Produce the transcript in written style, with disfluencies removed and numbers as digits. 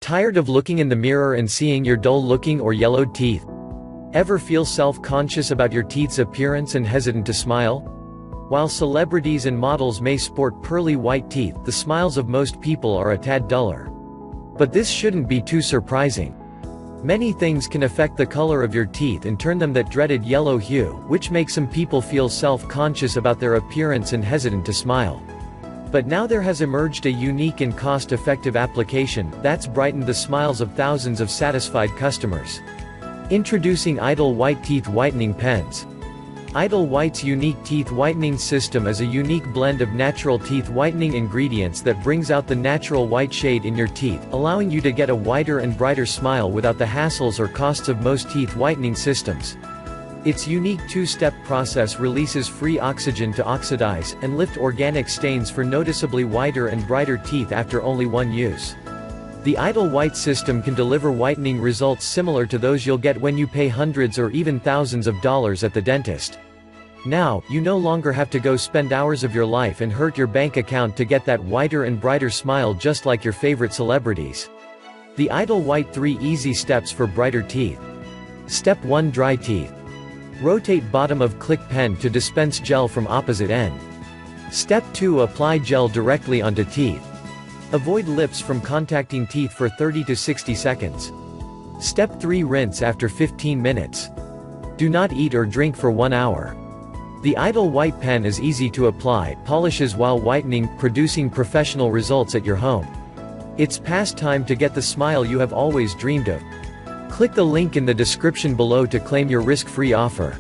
Tired of looking in the mirror and seeing your dull-looking or yellowed teeth? Ever feel self-conscious about your teeth's appearance and hesitant to smile? While celebrities and models may sport pearly white teeth, the smiles of most people are a tad duller. But this shouldn't be too surprising. Many things can affect the color of your teeth and turn them that dreaded yellow hue, which makes some people feel self-conscious about their appearance and hesitant to smile. But now there has emerged a unique and cost-effective application that's brightened the smiles of thousands of satisfied customers. Introducing Idle White Teeth Whitening Pens. Idle White's unique teeth whitening system is a unique blend of natural teeth whitening ingredients that brings out the natural white shade in your teeth, allowing you to get a whiter and brighter smile without the hassles or costs of most teeth whitening systems. Its unique two-step process releases free oxygen to oxidize and lift organic stains for noticeably whiter and brighter teeth after only one use. The Idle White system can deliver whitening results similar to those you'll get when you pay hundreds or even thousands of dollars at the dentist. Now, you no longer have to go spend hours of your life and hurt your bank account to get that whiter and brighter smile just like your favorite celebrities. The Idle White 3 Easy Steps for Brighter Teeth. Step 1. Dry teeth. Rotate bottom of click pen to dispense gel from opposite end. Step 2. Apply gel directly onto teeth. Avoid lips from contacting teeth for 30 to 60 seconds. Step 3. Rinse after 15 minutes. Do not eat or drink for 1 hour. The Idle White pen is easy to apply, polishes while whitening, producing professional results at your home. It's past time to get the smile you have always dreamed of. Click the link in the description below to claim your risk-free offer.